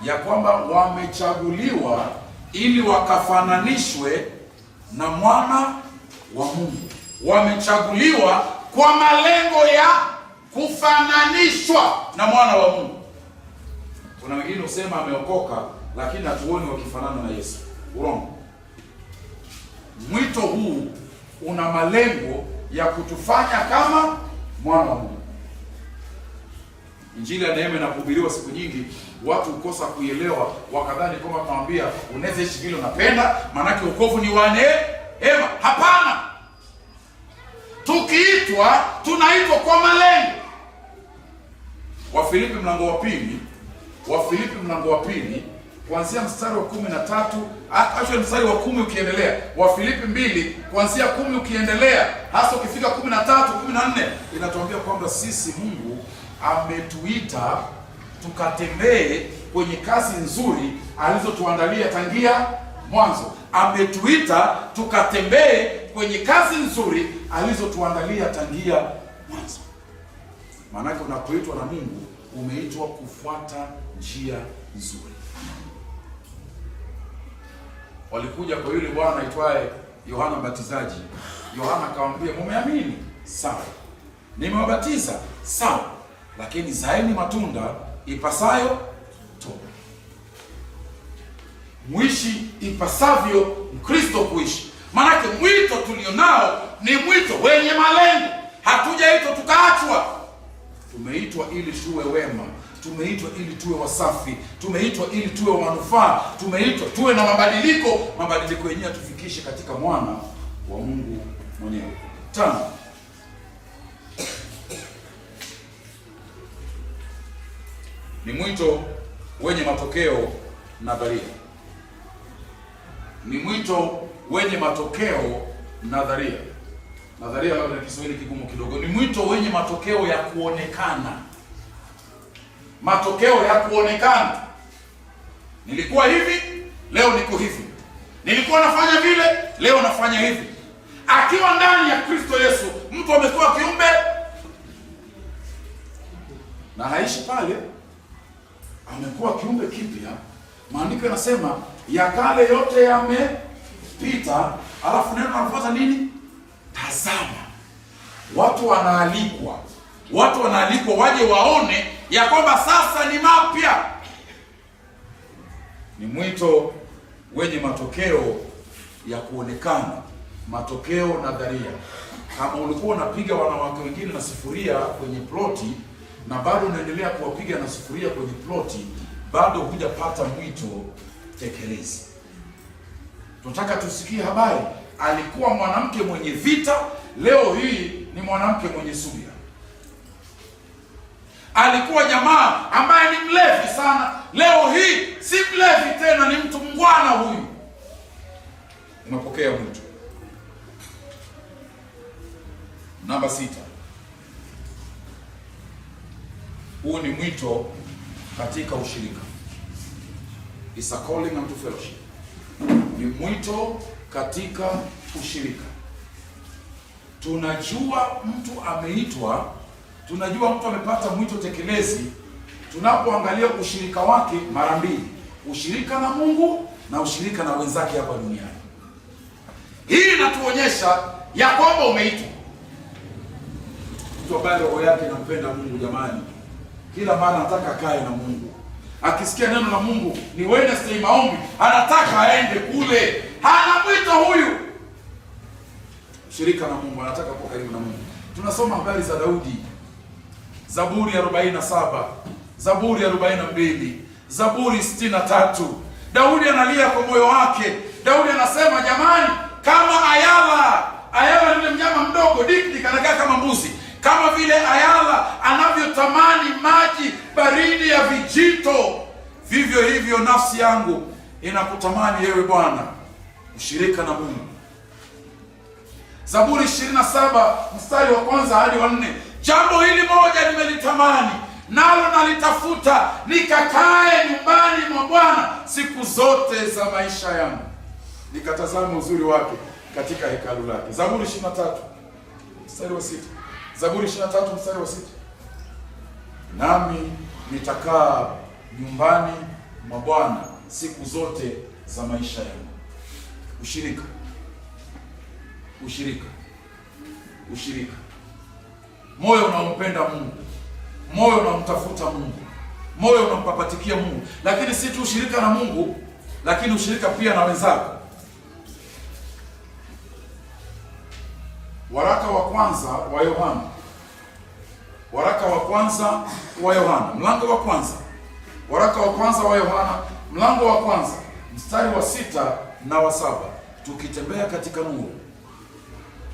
ya kwamba wamechaguliwa ili wakafananishwe na mwana wa Mungu. Wamechaguliwa kwa malengo ya kufananishwa na mwana wa Mungu. Kuna wengine usema ameokoka lakini hatuoni wakifanana na Yesu. Urongo. Mwito huu una malengo ya kutufanya kama mwana wa Mungu. Injili ya neema inapohubiriwa siku nyingi, watu hukosa kuielewa, wakadhani kwamba tunawaambia unaweza ishi vile unapenda, maana wokovu ni wa neema. Hapana. Tukiitwa, tunaitwa kwa malengo. Wafilipi mlango wa pili kuanzia mstari wa 13, actually mstari wa 10 ukiendelea, wa Filipi 2 kuanzia 10 ukiendelea, hasa ukifika 13, 14 inatuambia kwamba sisi Mungu ametuita tukatembee kwenye kazi nzuri alizotuandalia tangia mwanzo. Ametuita tukatembee kwenye kazi nzuri alizotuandalia tangia mwanzo. Maana unapoitwa na Mungu umeitwa kufuata njia nzuri. Walikuja kwa yule bwana aitwaye Yohana Mbatizaji. Yohana akamwambia, mumeamini? Sawa. Nimewabatiza? Sawa. Lakini zaeni matunda ipasayo toba. Muishi ipasavyo Mkristo kuishi. Maanake mwito tulionao ni mwito wenye malengo. Hatujaitwa tukaachwa. Tumeitwa ili tuwe wema. Tumeitwa ili tuwe wasafi. Tumeitwa ili tuwe wa manufaa. Tumeitwa tuwe na mabadiliko. Mabadiliko yenyewe tufikishe katika mwana wa Mungu mwenyewe. 5. Ni mwito wenye matokeo nadharia. Ni mwito wenye matokeo nadharia. Nadharia labda ni Kiswahili kigumu kidogo. Ni mwito wenye matokeo ya kuonekana. Matokeo ya kuonekana. Nilikuwa hivi, leo niko hivi. Nilikuwa nafanya vile, leo nafanya hivi. Akiwa ndani ya Kristo Yesu, mtu amekuwa kiumbe na haishi pale, amekuwa kiumbe kipya. Maandiko yanasema ya kale yote yamepita, alafu neno linafuata nini? Tazama. Watu wanaalikwa waje waone ya kwamba sasa ni mapya. Ni mwito wenye matokeo ya kuonekana, matokeo nadharia. Kama ulikuwa unapiga wanawake wengine na sufuria kwenye ploti na bado unaendelea kuwapiga na sufuria kwenye ploti, bado hujapata mwito tekelezi. Tunataka tusikie habari. Alikuwa mwanamke mwenye vita, leo hii ni mwanamke mwenye subira. Alikuwa jamaa ambaye ni mlevi sana, leo hii si mlevi tena, ni mtu mngwana huyu. Umepokea mwito. Namba 6. Huu ni mwito katika ushirika. It's a calling unto fellowship. Ni mwito katika ushirika. Tunajua mtu ameitwa, tunajua mtu amepata mwito tekelezi tunapoangalia ushirika wake mara mbili. Ushirika na Mungu na ushirika na wenzake hapa duniani. Hii inatuonyesha ya kwamba umeitwa. Mtu ambaye roho yake inampenda Mungu, jamani, kila mara anataka kae na Mungu. Akisikia neno la Mungu ni Wednesday maombi, anataka aende kule. Hana mwito huyu. Shirika na Mungu, anataka kuwa karibu na Mungu. Tunasoma habari za Daudi. Zaburi 47, Zaburi 42, Zaburi 63. Daudi analia kwa moyo wake. Daudi anasema, jamani, kama ayala ni mnyama mdogo, dik anakaa kama mbuzi. Kama vile ayala anavyotamani maji baridi ya vijito, vivyo hivyo nafsi yangu inakutamani yewe Bwana. Ushirika na Mungu. Zaburi 27 mstari wa 1 hadi wa 4. Jambo hili moja nimelitamani, nalo nalitafuta, nikakae nyumbani mwa Bwana siku zote za maisha yangu, nikatazama uzuri wake katika hekalu lake. Zaburi 23 mstari wa 6. Zaburi 23 mstari wa 6. Nami nitakaa nyumbani mwa Bwana siku zote za maisha yangu. Ushirika. Ushirika. Ushirika. Moyo unaompenda Mungu, moyo unaomtafuta Mungu, moyo unampapatikia Mungu. Lakini si tu ushirika na Mungu, lakini ushirika pia na wenzako. Waraka wa kwanza wa Yohana. Waraka wa kwanza wa Yohana, mlango wa kwanza. Waraka wa kwanza wa Yohana, mlango wa kwanza, mstari wa 6 na wa 7. Tukitembea katika nuru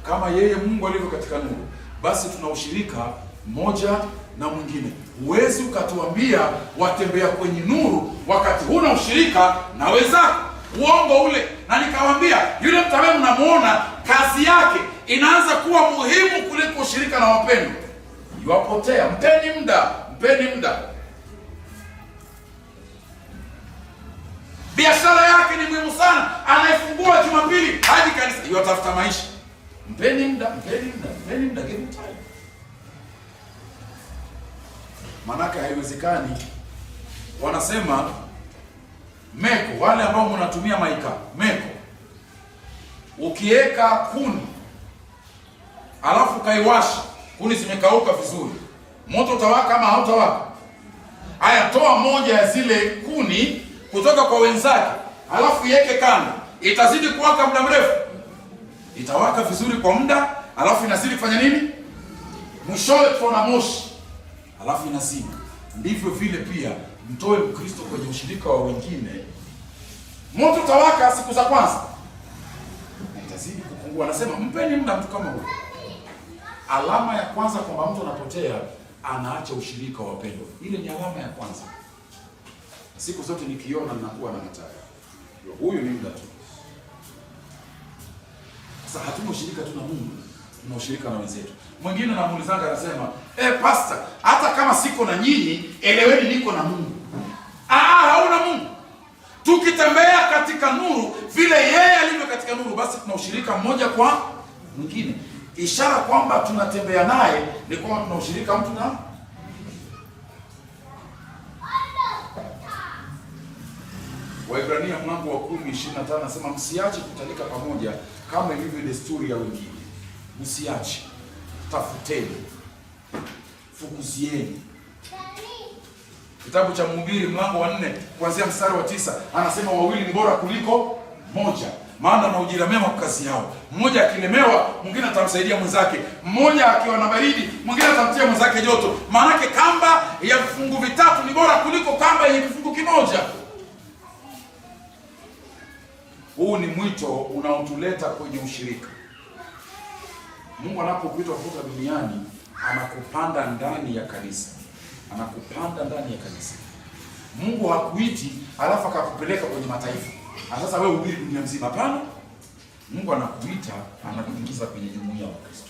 kama yeye Mungu alivyo katika nuru, basi tuna ushirika mmoja na mwingine. Huwezi ukatuambia watembea kwenye nuru wakati huna ushirika na wenzako. Uongo ule. Na nikawaambia yule mtu ambaye mnamuona kazi yake inaanza kuwa muhimu kuliko ushirika na wapendwa, yuapotea. Mpeni muda, mpeni muda. Biashara yake ni muhimu sana, anayefungua Jumapili hadi kanisa, yuatafuta maisha. Mpeni muda, mpeni muda, mpeni muda, give him time. Manaka haiwezekani. Wanasema meko, wale ambao mnatumia maika meko, ukiweka kuni alafu kaiwasha, kuni zimekauka vizuri, moto utawaka ama hautawaka? Haya, toa moja ya zile kuni kutoka kwa wenzake, alafu iweke kando, itazidi kuwaka muda mrefu? Itawaka vizuri kwa muda, alafu inazidi kufanya nini? Mwishowe tuna moshi, alafu inazima. Ndivyo vile pia mtoe Mkristo kwenye ushirika wa wengine, moto utawaka siku za kwanza, itazidi kupungua. Anasema mpeni muda mtu kama huyo. Alama ya kwanza kwamba mtu anapotea, anaacha ushirika wa wapendwa. Ile ni alama ya kwanza. Siku zote nikiona ninakuwa na hatari. Huyu ni muda tu. Sasa hatuna ushirika tu na Mungu, tuna ushirika na wenzetu. Mwingine namuulizanga anasema, pastor, hata kama siko na nyinyi, eleweni niko na Mungu. Hauna Mungu. Tukitembea katika nuru vile yeye alivyo katika nuru, basi tuna ushirika mmoja kwa mwingine. Ishara kwamba tunatembea naye ni kwamba tuna ushirika mtu na Waebrania mlango wa 10:25 nasema msiache kutalika pamoja kama ilivyo desturi ya wengine. Msiache. Tafuteni. Fukuzieni. Kitabu cha Mhubiri mlango wa 4 kuanzia mstari wa 9 anasema wawili ni bora kuliko moja, maana na ujira mema kwa kazi yao. Mmoja akilemewa, mwingine atamsaidia mwenzake. Mmoja akiwa na baridi, mwingine atamtia mwenzake joto. Maana yake kamba ya vifungu vitatu ni bora kuliko kamba yenye kifungu kimoja. Huu ni mwito unaotuleta kwenye ushirika. Mungu anapokuita kutoka duniani, anakupanda ndani ya kanisa. Anakupanda ndani ya kanisa. Mungu hakuiti alafu akakupeleka kwenye mataifa. Sasa wewe uhubiri dunia mzima. Hapana. Mungu anakuita, anakuingiza kwenye jumuiya ya Kristo.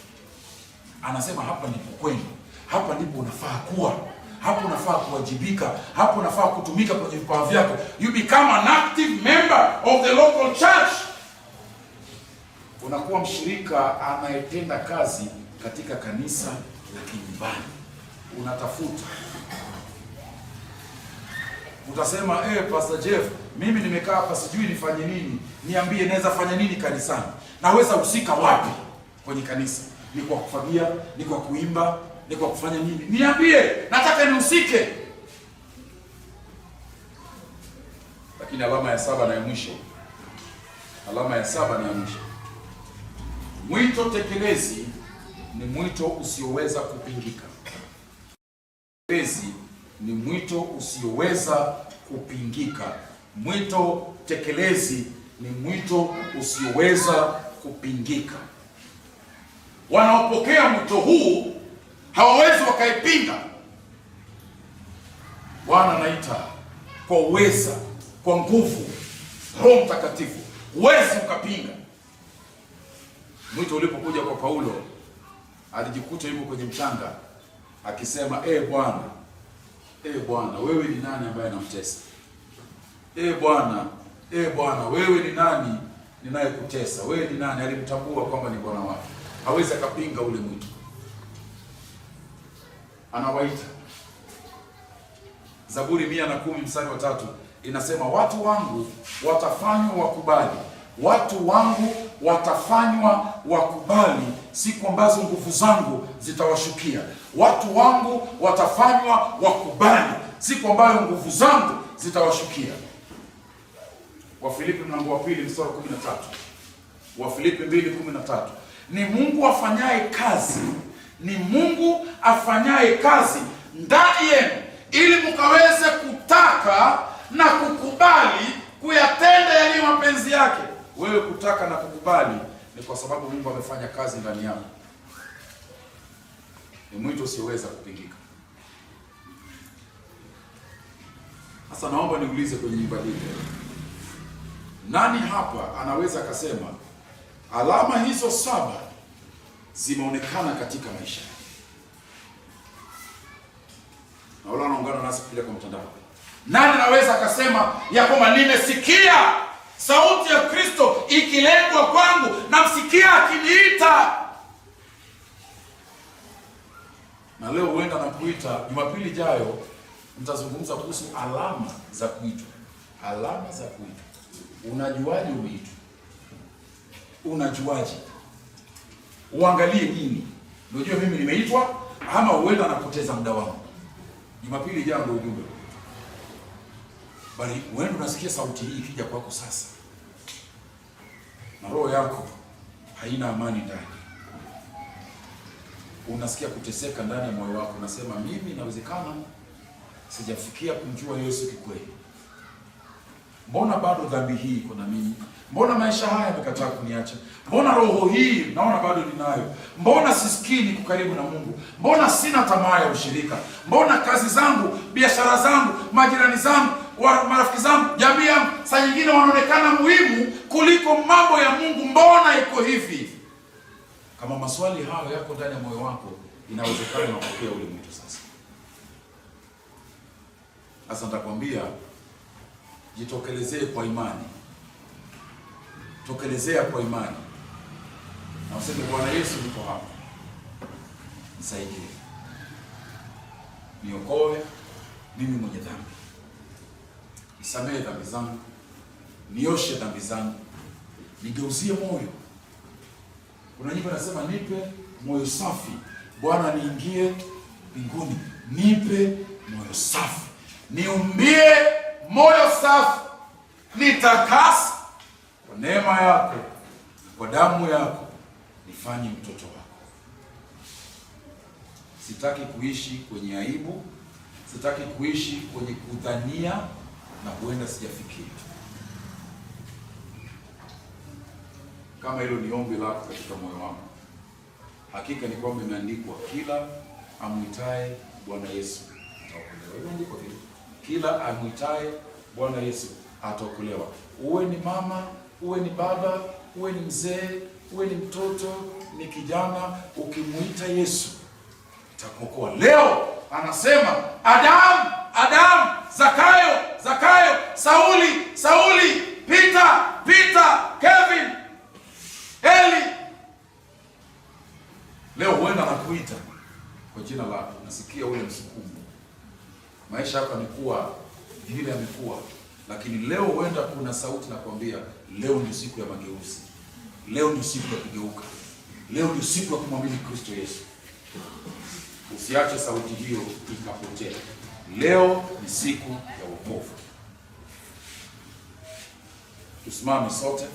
Anasema hapa ndipo kwenu. Hapa ndipo unafaa kuwa. Hapo unafaa kuwajibika. Hapo unafaa kutumika kwenye vipawa vyako. You become an active member of the local church. Unakuwa mshirika anayetenda kazi katika kanisa la kinyumbani. Unatafuta. Utasema, Pastor Jeff, mimi nimekaa hapa sijui nifanye nini. Niambie naweza fanya nini kanisani? Naweza husika wapi kwenye kanisa? Ni kwa kufagia, ni kwa kuimba, ni kwa kufanya nini? Niambie, nataka nihusike. Lakini alama ya 7 na ya mwisho. Alama ya 7 na ya mwisho. Mwito tekelezi ni mwito usioweza kupingika. Tekelezi ni mwito usioweza kupingika. Mwito tekelezi ni mwito usioweza kupingika. Wanaopokea mwito huu hawawezi wakaipinga. Bwana anaita kwa uweza, kwa nguvu, Roho Mtakatifu. Huwezi ukapinga. Mwito ulipokuja kwa Paulo, alijikuta yuko kwenye mchanga akisema, Bwana, wewe ni nani ambaye anamtesa? Bwana, wewe ni nani ninayekutesa? Wewe ni nani? Alimtambua kwamba ni Bwana wake. Hawezi akapinga ule mwito. Anawaita. Zaburi 110 mstari wa 3 inasema, watu wangu watafanywa wakubali. Watu wangu watafanywa wakubali siku ambazo nguvu zangu zitawashukia. Watu wangu watafanywa wakubali siku ambayo nguvu zangu zitawashukia. Wafilipi mlango wa 2 mstari wa 13. Wafilipi 2:13. Ni Mungu afanyaye kazi. Ni Mungu afanyaye kazi ndani yenu ili mkaweze kutaka na kukubali kuyatenda yaliyo mapenzi yake. Wewe kutaka na kukubali ni kwa sababu Mungu amefanya kazi ndani yako. ni mwito usioweza kupingika. Sasa naomba niulize kwenye nyumba hii, nani hapa anaweza akasema alama hizo 7 zimeonekana katika maisha? Na wala anaungana nasi kule kwa mtandao. Nani anaweza akasema ya kwamba nimesikia sauti ya Kristo ikiletwa kwangu, namsikia akiniita? Na leo huenda nakuita. Jumapili ijayo mtazungumza kuhusu alama za kuitwa. Alama za kuitwa. Unajuaje umeitwa? Unajuaje? Uangalie nini? Unajua mimi nimeitwa, ama huenda napoteza muda wangu? Jumapili ijayo ndio ujumbe. Bali wewe unasikia sauti hii ikija kwako sasa, na roho yako haina amani ndani. Unasikia kuteseka ndani ya moyo wako, unasema mimi inawezekana sijafikia kumjua Yesu kikweli. Mbona bado dhambi hii iko na mimi? Mbona maisha haya yamekataa kuniacha? Mbona roho hii naona bado ninayo? Mbona sisikii niko karibu na Mungu? Mbona sina tamaa ya ushirika? Mbona kazi zangu, biashara zangu, majirani zangu, marafiki zangu, jamii yangu saa nyingine wanaonekana muhimu kuliko mambo ya Mungu? Mbona iko hivi? Kama maswali hayo yako ndani ya moyo wako, inawezekana unapokea ule mwito sasa. Sasa nitakwambia, jitokelezee kwa imani. Tokelezea kwa imani. Na useme Bwana Yesu, niko hapa. Nisaidie. Niokoe mimi mwenye dhambi. Nisamehe dhambi zangu. Nioshe dhambi zangu. Nigeuzie moyo. Kuna nyimbo inasema nipe moyo safi, Bwana niingie mbinguni. Nipe moyo safi. Niumbie moyo safi. Nitakase kwa neema yako, kwa damu yako, nifanye mtoto wako. Sitaki kuishi kwenye aibu, sitaki kuishi kwenye kudhania na huenda sijafikia. Kama hilo ni ombi lako katika moyo wako, hakika ni kwamba imeandikwa, kila amuitaye Bwana Yesu ataokolewa. Imeandikwa hivyo. Kila amuitaye Bwana Yesu ataokolewa. Uwe ni mama, uwe ni baba, uwe ni mzee, uwe ni mtoto, ni kijana, ukimuita Yesu atakuokoa. Leo anasema Adam, Adam, Zakayo, Zakayo, Sauli, Sauli, Peter, Peter, Kevin, Eli. Leo huenda anakuita kwa jina lako. Unasikia ule msukumo. Maisha yako yamekuwa vile yamekuwa, lakini leo huenda kuna sauti nakwambia, leo ndio siku ya mageuzi. Leo ndio siku ya kugeuka. Leo ndio siku ya kumwamini Kristo Yesu. Usiache sauti hiyo ikapotea. Leo ni siku ya wokovu. Tusimame sote.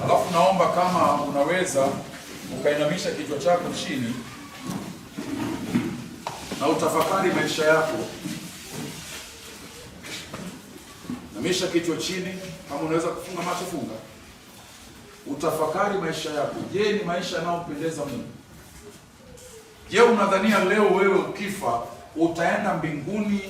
Alafu naomba kama unaweza ukainamisha kichwa chako chini na utafakari maisha yako. Inamisha kichwa chini, kama unaweza kufunga macho funga. Utafakari maisha yako. Je, ni maisha yanayompendeza Mungu? Je, unadhania leo wewe ukifa utaenda mbinguni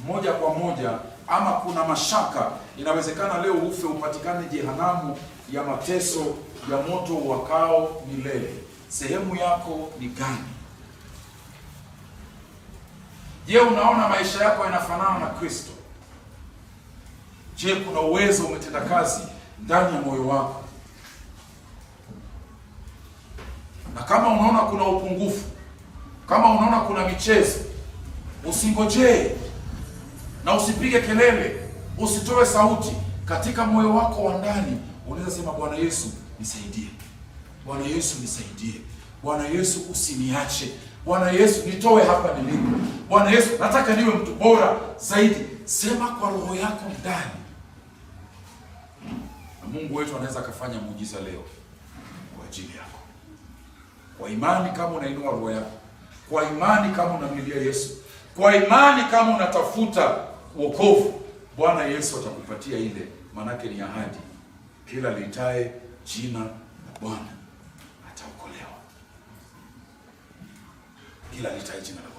moja kwa moja, ama kuna mashaka? Inawezekana leo ufe upatikane jehanamu ya mateso ya moto uwakao milele. Sehemu yako ni gani? Je, unaona maisha yako yanafanana na Kristo? Je, kuna uwezo umetenda kazi ndani ya moyo wako? Na kama unaona kuna upungufu, kama unaona kuna michezo, usingojee na usipige kelele, usitoe sauti. Katika moyo wako wa ndani unaweza sema, Bwana Yesu nisaidie. Bwana Yesu nisaidie. Bwana Yesu usiniache. Bwana Yesu nitoe hapa nilipo. Bwana Yesu nataka niwe mtu bora zaidi. Sema kwa roho yako ndani. Na Mungu wetu anaweza kufanya muujiza leo kwa ajili yako. Kwa imani kama unainua roho yako. Kwa imani kama unamlilia Yesu. Kwa imani kama unatafuta wokovu, Bwana Yesu atakupatia ile, manake ni ahadi. Kila liitaye jina Bwana ataokolewa. Kila litaje jina la